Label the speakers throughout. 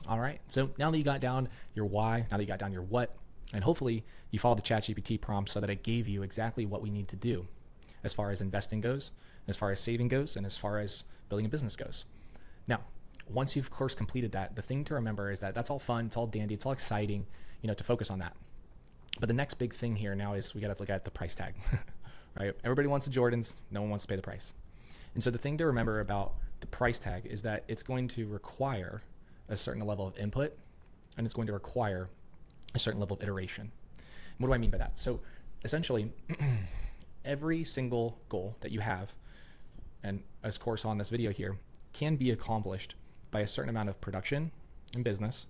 Speaker 1: All right. So now that you got down your why, now that you got down your what, and hopefully you followed the ChatGPT prompt so that it gave you exactly what we need to do as far as investing goes, as far as saving goes, and as far as building a business goes. Now, once you've of course completed that, the thing to remember is that that's all fun, it's all dandy, it's all exciting, to focus on that. But the next big thing here now is we got to look at the price tag, right? Everybody wants the Jordans, no one wants to pay the price. And so the thing to remember about the price tag is that it's going to require a certain level of input, and it's going to require a certain level of iteration. And what do I mean by that? So essentially, every single goal that you have, and of course on this video here, can be accomplished by a certain amount of production in business.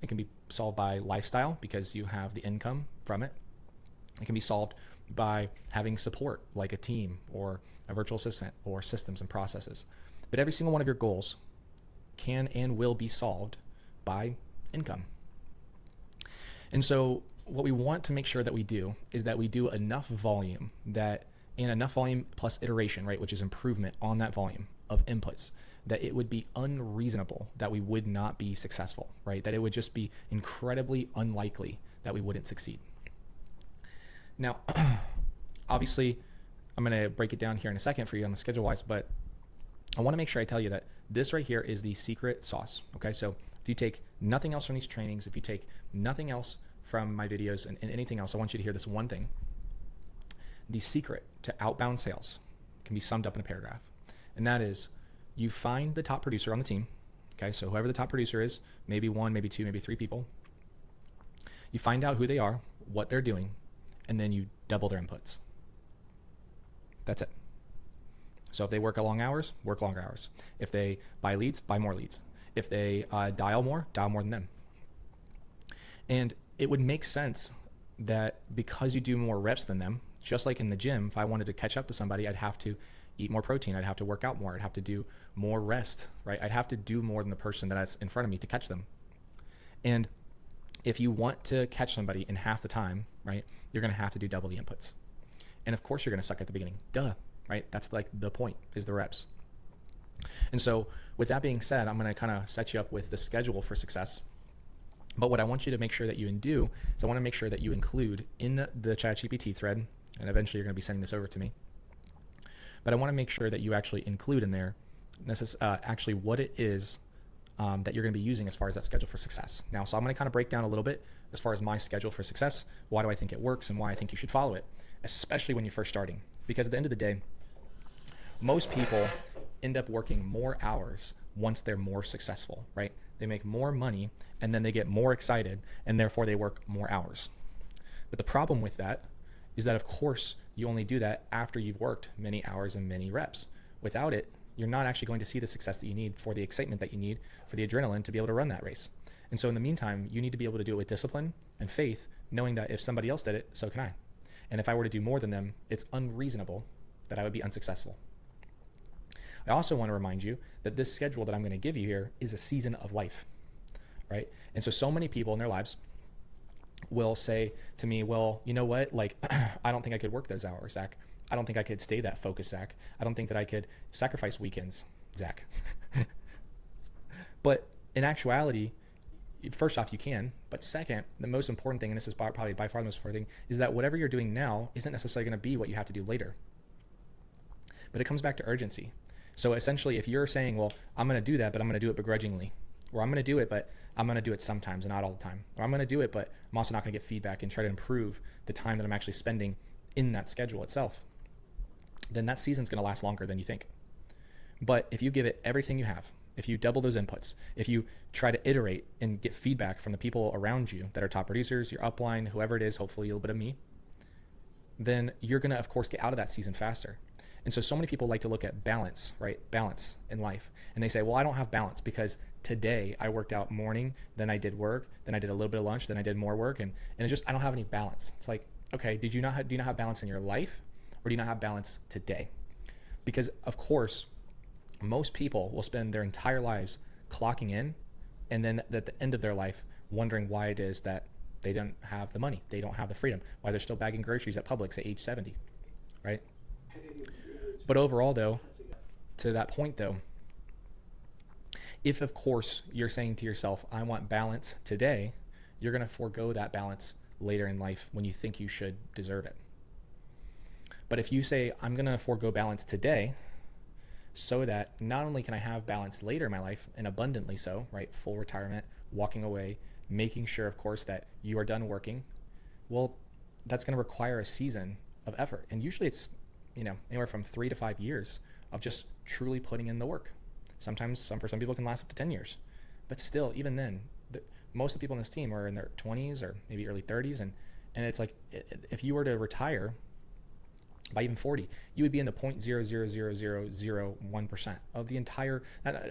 Speaker 1: It can be solved by lifestyle because you have the income from it. It can be solved by having support like a team or a virtual assistant or systems and processes. But every single one of your goals can and will be solved by income. And so what we want to make sure that we do is that we do enough volume plus iteration, right, which is improvement on that volume of inputs, that it would be unreasonable that we would not be successful, right? That it would just be incredibly unlikely that we wouldn't succeed. Now, obviously, I'm going to break it down here in a second for you on the schedule wise, but I want to make sure I tell you that this right here is the secret sauce. Okay. So if you take nothing else from these trainings, if you take nothing else from my videos and anything else, I want you to hear this one thing. The secret to outbound sales can be summed up in a paragraph. And that is, you find the top producer on the team. Okay. So whoever the top producer is, maybe one, maybe two, maybe three people, you find out who they are, what they're doing, and then you double their inputs. That's it. So if they work long hours, work longer hours. If they buy leads, buy more leads. If they dial more than them. And it would make sense that because you do more reps than them, just like in the gym, if I wanted to catch up to somebody, I'd have to eat more protein. I'd have to work out more. I'd have to do more rest, right? I'd have to do more than the person that's in front of me to catch them. And if you want to catch somebody in half the time, right, you're going to have to do double the inputs. And of course you're going to suck at the beginning. Duh, right? That's like the point, is the reps. And so with that being said, I'm going to kind of set you up with the schedule for success. But what I want you to make sure that you do is I want to make sure that you include in the ChatGPT thread, and eventually you're going to be sending this over to me, but I want to make sure that you actually include in there actually what it is that you're going to be using as far as that schedule for success. Now, so I'm going to kind of break down a little bit as far as my schedule for success, why do I think it works, and why I think you should follow it, especially when you're first starting. Because at the end of the day, most people end up working more hours once they're more successful, right? They make more money and then they get more excited and therefore they work more hours. But the problem with that is that, of course, you only do that after you've worked many hours and many reps. Without it, you're not actually going to see the success that you need for the excitement that you need for the adrenaline to be able to run that race. And so in the meantime, you need to be able to do it with discipline and faith, knowing that if somebody else did it, so can I. And if I were to do more than them, it's unreasonable that I would be unsuccessful. I also want to remind you that this schedule that I'm going to give you here is a season of life, right? And so many people in their lives will say to me, well, you know what? Like, I don't think I could work those hours, Zach. I don't think I could stay that focused, Zach. I don't think that I could sacrifice weekends, Zach. But in actuality, first off, you can. But second, the most important thing, and this is probably by far the most important thing, is that whatever you're doing now isn't necessarily going to be what you have to do later. But it comes back to urgency. So essentially, if you're saying, well, I'm going to do that, but I'm going to do it begrudgingly, or I'm going to do it, but I'm going to do it sometimes and not all the time, or I'm going to do it, but I'm also not going to get feedback and try to improve the time that I'm actually spending in that schedule itself, then that season's going to last longer than you think. But if you give it everything you have, if you double those inputs, if you try to iterate and get feedback from the people around you that are top producers, your upline, whoever it is, hopefully a little bit of me, then you're going to, of course, get out of that season faster. And so many people like to look at balance, right? Balance in life. And they say, well, I don't have balance because today I worked out morning, then I did work, then I did a little bit of lunch, then I did more work. And it just, I don't have any balance. It's like, okay, do you not have balance in your life, or do you not have balance today? Because of course, most people will spend their entire lives clocking in, and then at the end of their life, wondering why it is that they don't have the money, they don't have the freedom, why they're still bagging groceries at Publix at age 70, right? But overall though, to that point though, if of course you're saying to yourself, I want balance today, you're going to forego that balance later in life when you think you should deserve it. But if you say, I'm going to forego balance today so that not only can I have balance later in my life, and abundantly so, right? Full retirement, walking away, making sure, of course, that you are done working. Well, that's going to require a season of effort. And usually it's, anywhere from 3 to 5 years of just truly putting in the work. Sometimes for some people it can last up to 10 years. But still, even then, most of the people in this team are in their 20s or maybe early 30s. And it's like, if you were to retire by even 40, you would be in the 0.00001% of the entire,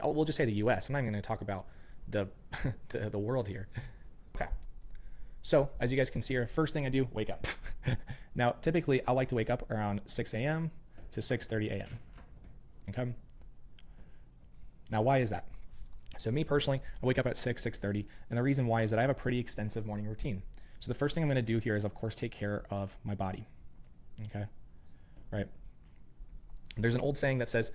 Speaker 1: we'll just say the US. I'm not even going to talk about the world here. Okay. So as you guys can see here, first thing I do, wake up. Now, typically I like to wake up around 6 a.m. to 6:30 a.m. Okay. Now, why is that? So me personally, I wake up at 6:30. And the reason why is that I have a pretty extensive morning routine. So the first thing I'm going to do here is, of course, take care of my body. Okay. Right. There's an old saying that says,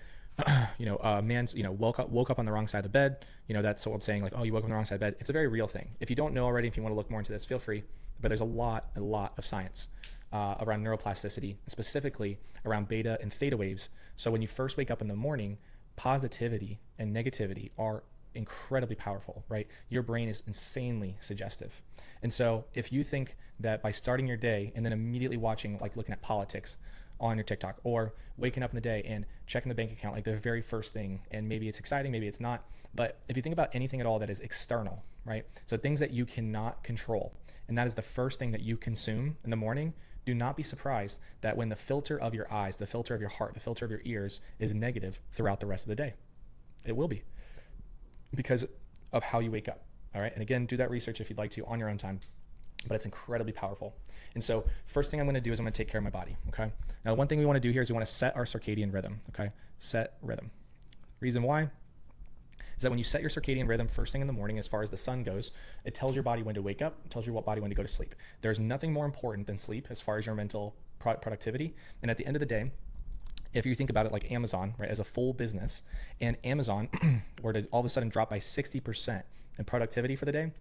Speaker 1: man's, woke up on the wrong side of the bed. That's the old saying, like, oh, you woke up on the wrong side of the bed. It's a very real thing. If you don't know already, if you want to look more into this, feel free. But there's a lot of science around neuroplasticity, specifically around beta and theta waves. So when you first wake up in the morning, positivity and negativity are incredibly powerful, right? Your brain is insanely suggestive. And so if you think that by starting your day and then immediately watching, like looking at politics on your TikTok, or waking up in the day and checking the bank account, like the very first thing, and maybe it's exciting, maybe it's not. But if you think about anything at all that is external, right? So things that you cannot control, and that is the first thing that you consume in the morning, do not be surprised that when the filter of your eyes, the filter of your heart, the filter of your ears is negative throughout the rest of the day. It will be, because of how you wake up. All right. And again, do that research if you'd like to on your own time, but it's incredibly powerful. And so first thing I'm going to do is I'm going to take care of my body. Okay. Now, one thing we want to do here is we want to set our circadian rhythm. Okay. Set rhythm. Reason why is that when you set your circadian rhythm first thing in the morning, as far as the sun goes, it tells your body when to wake up, it tells your body when to go to sleep. There's nothing more important than sleep as far as your mental productivity. And at the end of the day, if you think about it like Amazon, right, as a full business, and Amazon were to all of a sudden drop by 60% in productivity for the day,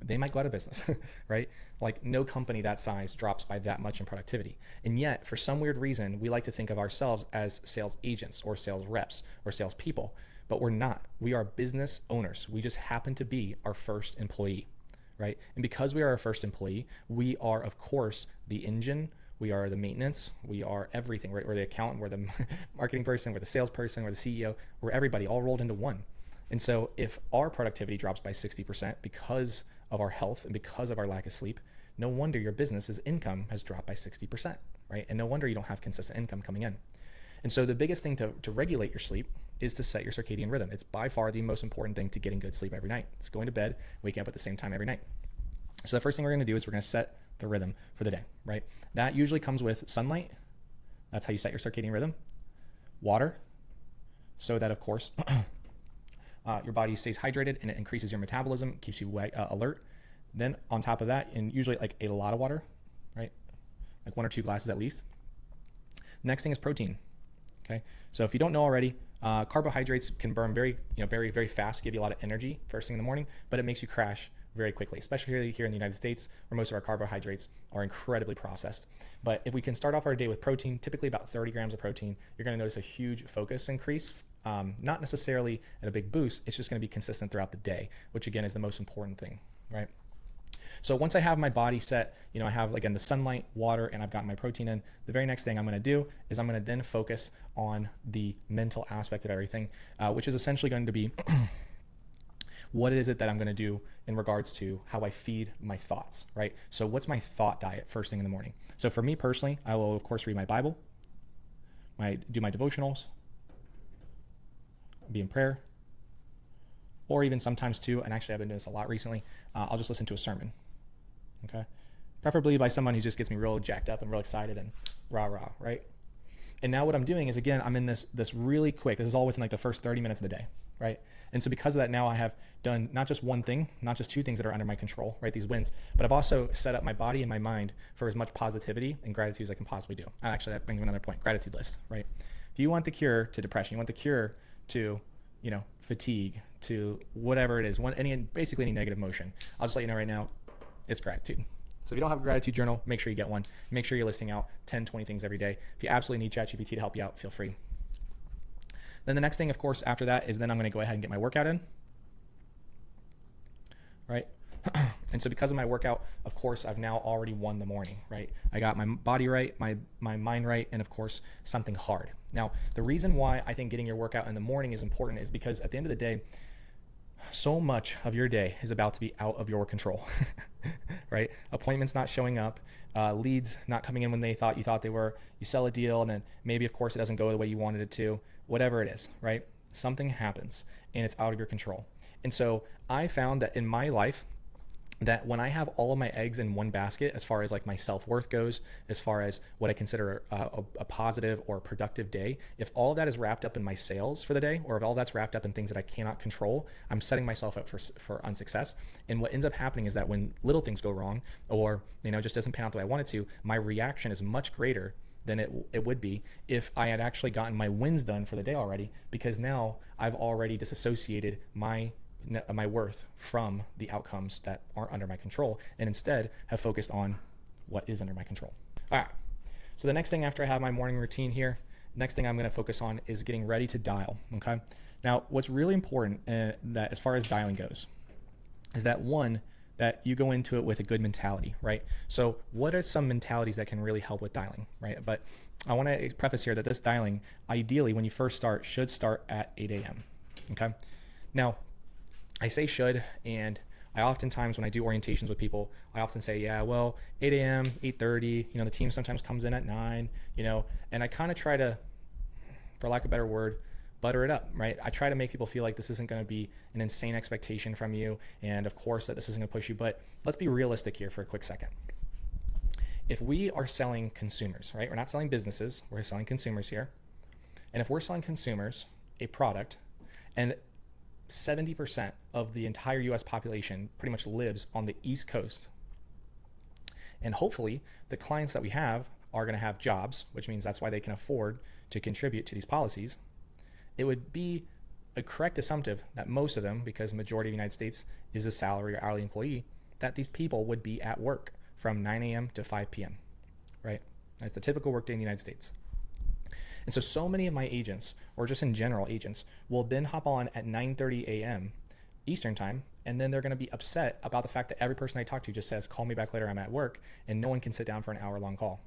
Speaker 1: they might go out of business, right? Like no company that size drops by that much in productivity. And yet, for some weird reason, we like to think of ourselves as sales agents or sales reps or sales people, but we're not. We are business owners. We just happen to be our first employee, right? And because we are our first employee, we are, of course, the engine. We are the maintenance. We are everything, right? We're the accountant. We're the marketing person. We're the salesperson. We're the CEO. We're everybody all rolled into one. And so if our productivity drops by 60% because of our health and because of our lack of sleep, no wonder your business's income has dropped by 60%, right? And no wonder you don't have consistent income coming in. And so the biggest thing to regulate your sleep is to set your circadian rhythm. It's by far the most important thing to getting good sleep every night. It's going to bed, waking up at the same time every night. So the first thing we're going to do is we're going to set the rhythm for the day, right? That usually comes with sunlight. That's how you set your circadian rhythm. Water, so that, of course, your body stays hydrated and it increases your metabolism, keeps you alert. Then on top of that, and usually like a lot of water, right? Like 1 or 2 glasses at least. Next thing is protein. Okay. So if you don't know already, carbohydrates can burn very fast, give you a lot of energy first thing in the morning, but it makes you crash very quickly, especially here in the United States, where most of our carbohydrates are incredibly processed. But if we can start off our day with protein, typically about 30 grams of protein, you're going to notice a huge focus increase. Not necessarily at a big boost, it's just going to be consistent throughout the day, which again is the most important thing, right? So once I have my body set, I have, again, the sunlight, water, and I've got my protein in, the very next thing I'm going to do is I'm going to then focus on the mental aspect of everything, which is essentially going to be what is it that I'm going to do in regards to how I feed my thoughts, right? So what's my thought diet first thing in the morning? So for me personally, I will, of course, read my Bible, do my devotionals, be in prayer, or even sometimes too, and actually I've been doing this a lot recently, I'll just listen to a sermon, okay? Preferably by someone who just gets me real jacked up and real excited and rah, right? And now what I'm doing is, again, I'm in this really quick, this is all within like the first 30 minutes of the day, right? And so because of that, now I have done not just one thing, not just 2 things that are under my control, right? These wins, but I've also set up my body and my mind for as much positivity and gratitude as I can possibly do. And actually that brings me another point, gratitude list, right? If you want the cure to depression, you want the cure to, fatigue to whatever it is, basically any negative emotion, I'll just let you know right now, it's gratitude. So if you don't have a gratitude journal, make sure you get one. Make sure you're listing out 10, 20 things every day. If you absolutely need ChatGPT to help you out, feel free. Then the next thing, of course, after that is then I'm going to go ahead and get my workout in, right? And so because of my workout, of course, I've now already won the morning, right? I got my body right, my mind right, and of course, something hard. Now, the reason why I think getting your workout in the morning is important is because at the end of the day, so much of your day is about to be out of your control, right? Appointments not showing up, leads not coming in when you thought they were, you sell a deal and then maybe of course it doesn't go the way you wanted it to, whatever it is, right? Something happens and it's out of your control. And so I found that in my life, that when I have all of my eggs in one basket, as far as like my self-worth goes, as far as what I consider a positive or productive day, if all of that is wrapped up in my sales for the day, or if all that's wrapped up in things that I cannot control, I'm setting myself up for unsuccess. And what ends up happening is that when little things go wrong, or just doesn't pan out the way I want it to, my reaction is much greater than it would be if I had actually gotten my wins done for the day already, because now I've already disassociated my worth from the outcomes that aren't under my control, and instead have focused on what is under my control. All right. So the next thing after I have my morning routine here, next thing I'm going to focus on is getting ready to dial. Okay. Now, what's really important that as far as dialing goes is that one, that you go into it with a good mentality, right? So what are some mentalities that can really help with dialing, right? But I want to preface here that this dialing, ideally, when you first start, should start at 8 a.m. Okay. Now, I say should, and I oftentimes, when I do orientations with people, I often say, yeah, well, 8 a.m., 8:30, the team sometimes comes in at 9, and I kind of try to, for lack of a better word, butter it up, right? I try to make people feel like this isn't going to be an insane expectation from you, and of course that this isn't going to push you, but let's be realistic here for a quick second. If we are selling consumers, right? We're not selling businesses, we're selling consumers here. And if we're selling consumers a product, and 70% of the entire US population pretty much lives on the East Coast. And hopefully the clients that we have are going to have jobs, which means that's why they can afford to contribute to these policies. It would be a correct assumptive that most of them, because the majority of the United States is a salary or hourly employee, that these people would be at work from 9 a.m. to 5 p.m., right? That's the typical workday in the United States. And so many of my agents, or just in general agents, will then hop on at 9:30 a.m. Eastern time, and then they're going to be upset about the fact that every person I talk to just says, call me back later, I'm at work, and no one can sit down for an hour-long call.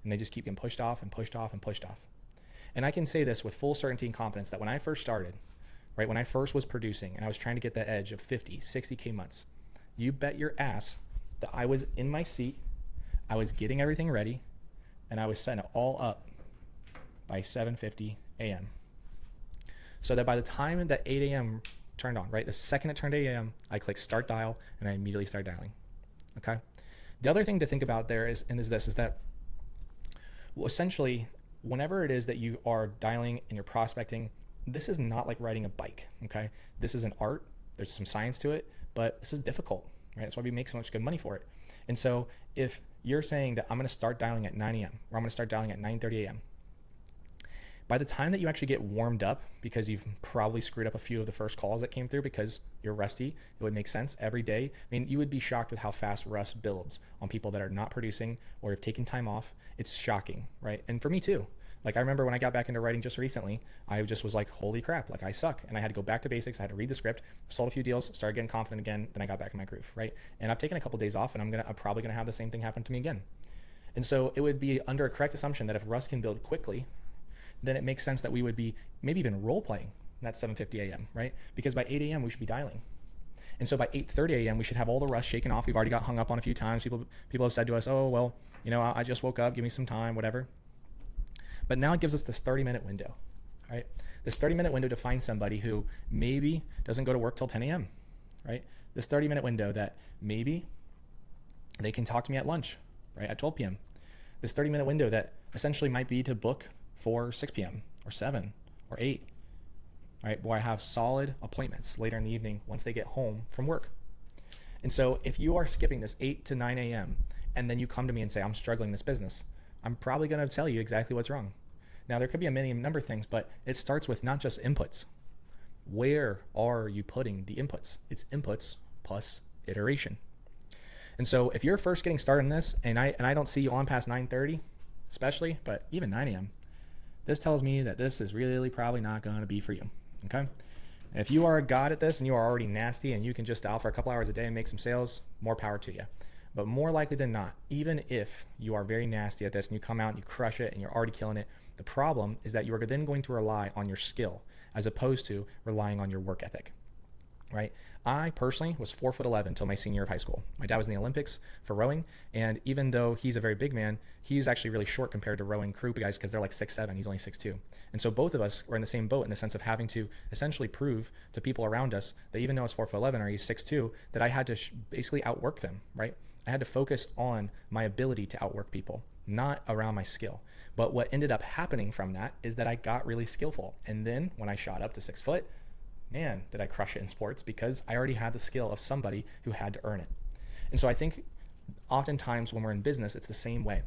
Speaker 1: And they just keep getting pushed off and pushed off and pushed off. And I can say this with full certainty and confidence that when I first started, right, when I first was producing and I was trying to get that edge of 50, 60K months, you bet your ass that I was in my seat, I was getting everything ready, and I was setting it all up by 7:50 a.m. So that by the time that 8 a.m. turned on, right, the second it turned 8 a.m., I clicked start dial and I immediately started dialing. Okay. The other thing to think about there is that essentially, whenever it is that you are dialing and you're prospecting, this is not like riding a bike. Okay. This is an art. There's some science to it, but this is difficult, right? That's why we make so much good money for it. And so if you're saying that I'm going to start dialing at 9 a.m. or I'm going to start dialing at 9:30 a.m., by the time that you actually get warmed up, because you've probably screwed up a few of the first calls that came through because you're rusty, it would make sense every day. I mean, you would be shocked with how fast rust builds on people that are not producing or have taken time off. It's shocking, right? And for me too. Like I remember when I got back into writing just recently, I just was like, holy crap, like I suck. And I had to go back to basics. I had to read the script, sold a few deals, started getting confident again. Then I got back in my groove, right? And I've taken a couple of days off, and I'm probably gonna have the same thing happen to me again. And so it would be under a correct assumption that if rust can build quickly, then it makes sense that we would be maybe even role playing at 7:50 a.m., right? Because by 8 a.m. we should be dialing. And so by 8:30 a.m. we should have all the rust shaken off. We've already got hung up on a few times. People have said to us, oh, well, I just woke up, give me some time, whatever. But now it gives us this 30-minute window, right? This 30-minute window to find somebody who maybe doesn't go to work till 10 a.m., right? This 30-minute window that maybe they can talk to me at lunch, right, at 12 p.m. This 30-minute window that essentially might be to book for 6 p.m. or 7 or 8, right? Where I have solid appointments later in the evening once they get home from work. And so if you are skipping this 8 to 9 a.m. and then you come to me and say, I'm struggling in this business, I'm probably going to tell you exactly what's wrong. Now, there could be a number of things, but it starts with not just inputs. Where are you putting the inputs? It's inputs plus iteration. And so if you're first getting started in this, and I don't see you on past 9:30, especially, but even 9 a.m., this tells me that this is really probably not going to be for you. Okay. If you are a god at this and you are already nasty and you can just dial for a couple hours a day and make some sales, more power to you. But more likely than not, even if you are very nasty at this and you come out and you crush it and you're already killing it, the problem is that you are then going to rely on your skill as opposed to relying on your work ethic. Right? I personally was 4'11" until my senior year of high school. My dad was in the Olympics for rowing, and even though he's a very big man, he's actually really short compared to rowing crew guys because they're like 6'7", he's only 6'2". And so both of us were in the same boat in the sense of having to essentially prove to people around us that even though I was 4'11" or he's 6'2", that I had to basically outwork them, right? I had to focus on my ability to outwork people, not around my skill. But what ended up happening from that is that I got really skillful. And then when I shot up to 6 foot, man, did I crush it in sports because I already had the skill of somebody who had to earn it. And so I think oftentimes when we're in business, it's the same way,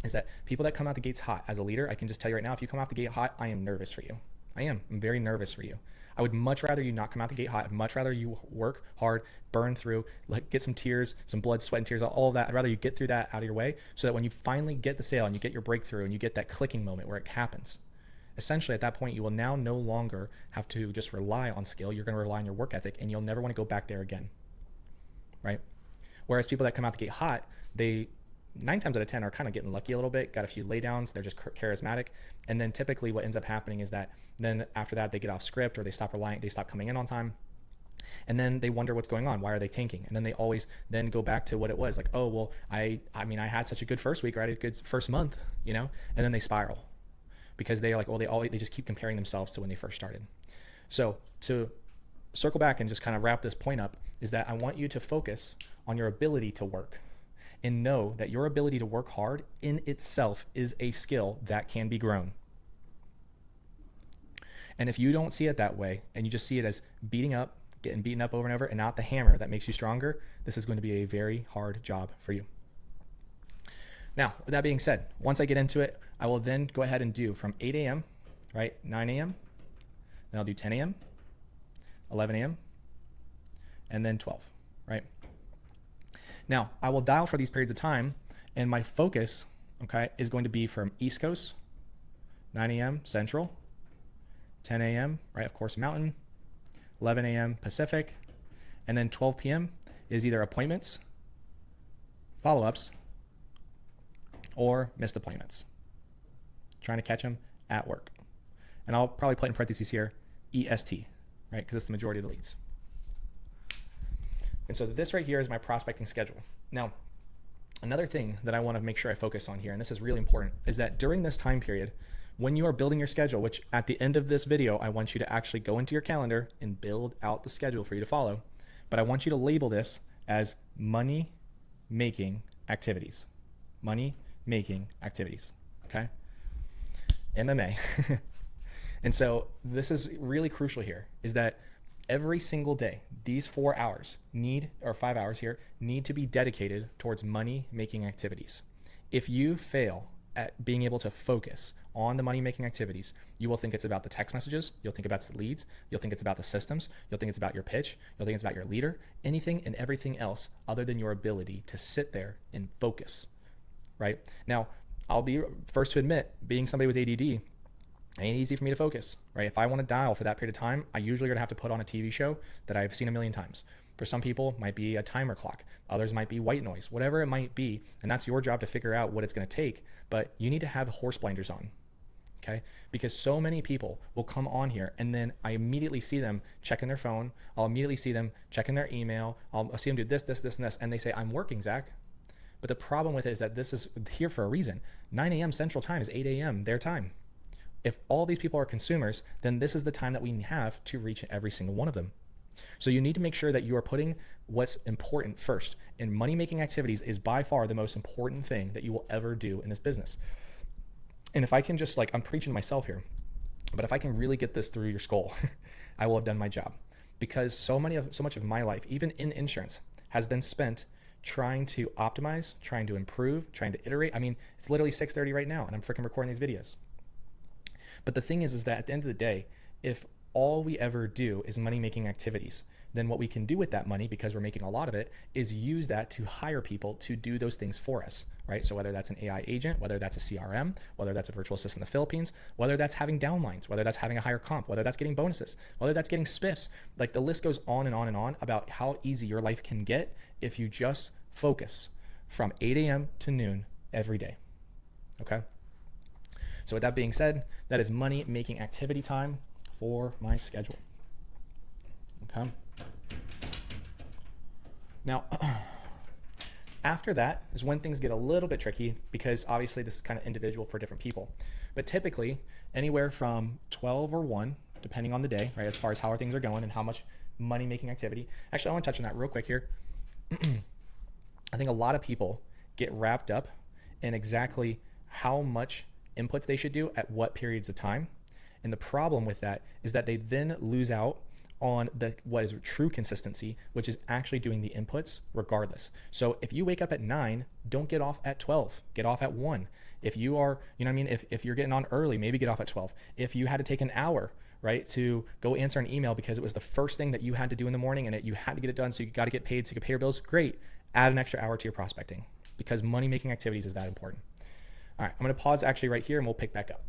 Speaker 1: is that people that come out the gates hot as a leader, I can just tell you right now, if you come out the gate hot, I am nervous for you. I'm very nervous for you. I would much rather you not come out the gate hot. I'd much rather you work hard, burn through, get some tears, some blood, sweat, and tears, all of that. I'd rather you get through that out of your way so that when you finally get the sale and you get your breakthrough and you get that clicking moment where it happens, essentially at that point, you will now no longer have to just rely on skill. You're going to rely on your work ethic, and you'll never want to go back there again, right? Whereas people that come out the gate hot, they 9 times out of 10 are kind of getting lucky a little bit, got a few laydowns, they're just charismatic. And then typically what ends up happening is that then after that, they get off script or they stop coming in on time. And then they wonder what's going on. Why are they tanking? And then they always then go back to what it was like, oh, well, I had such a good first week, or I had a good first month, and then they spiral. Because they are like, well, they just keep comparing themselves to when they first started. So to circle back and just kind of wrap this point up is that I want you to focus on your ability to work and know that your ability to work hard in itself is a skill that can be grown. And if you don't see it that way and you just see it as getting beaten up over and over and not the hammer that makes you stronger, this is going to be a very hard job for you. Now, with that being said, once I get into it, I will then go ahead and do from 8 a.m., right, 9 a.m., then I'll do 10 a.m., 11 a.m., and then 12, right? Now, I will dial for these periods of time, and my focus, okay, is going to be from East Coast, 9 a.m. Central, 10 a.m., right, of course, Mountain, 11 a.m. Pacific, and then 12 p.m. is either appointments, follow-ups, or missed appointments. Trying to catch them at work. And I'll probably put in parentheses here, EST, right? Because it's the majority of the leads. And so this right here is my prospecting schedule. Now, another thing that I want to make sure I focus on here, and this is really important, is that during this time period, when you are building your schedule, which at the end of this video, I want you to actually go into your calendar and build out the schedule for you to follow. But I want you to label this as money-making activities. Money-making activities, okay? MMA. And so this is really crucial here, is that every single day, these 4 hours 5 hours here, need to be dedicated towards money-making activities. If you fail at being able to focus on the money-making activities, you will think it's about the text messages, you'll think about the leads, you'll think it's about the systems, you'll think it's about your pitch, you'll think it's about your leader, anything and everything else other than your ability to sit there and focus, right? Now, I'll be first to admit, being somebody with ADD, it ain't easy for me to focus, right? If I want to dial for that period of time, I usually are going to have to put on a TV show that I've seen a million times. For some people, it might be a timer clock. Others might be white noise, whatever it might be. And that's your job to figure out what it's going to take. But you need to have horse blinders on, okay? Because so many people will come on here and then I immediately see them checking their phone. I'll immediately see them checking their email. I'll see them do this, this, this, and this. And they say, I'm working, Zach. But the problem with it is that this is here for a reason. 9 a.m. Central Time is 8 a.m. their time. If all these people are consumers, then this is the time that we have to reach every single one of them. So you need to make sure that you are putting what's important first. And money-making activities is by far the most important thing that you will ever do in this business. And if I can just I'm preaching to myself here, but if I can really get this through your skull, I will have done my job. Because so much of my life, even in insurance, has been spent trying to optimize, trying to improve, trying to iterate. I mean, it's literally 6:30 right now and I'm freaking recording these videos. But the thing is that at the end of the day, if all we ever do is money making activities, then what we can do with that money, because we're making a lot of it, is use that to hire people to do those things for us, right? So whether that's an AI agent, whether that's a CRM, whether that's a virtual assistant in the Philippines, whether that's having downlines, whether that's having a higher comp, whether that's getting bonuses, whether that's getting spiffs, like the list goes on and on and on about how easy your life can get if you just focus from 8 a.m. to noon every day, okay? So with that being said, that is money making activity time for my schedule, okay? Now, after that is when things get a little bit tricky, because obviously this is kind of individual for different people. But typically anywhere from 12 or 1, depending on the day, right, as far as how things are going and how much money making activity. Actually, I want to touch on that real quick here. I think a lot of people get wrapped up in exactly how much inputs they should do at what periods of time. And the problem with that is that they then lose out on what is true consistency, which is actually doing the inputs regardless. So if you wake up at 9, don't get off at 12, get off at 1. If you are, you know what I mean? If you're getting on early, maybe get off at 12. If you had to take an hour, right, to go answer an email because it was the first thing that you had to do in the morning and you had to get it done, so you got to get paid so you could pay your bills, great. Add an extra hour to your prospecting, because money making activities is that important. All right, I'm going to pause actually right here and we'll pick back up.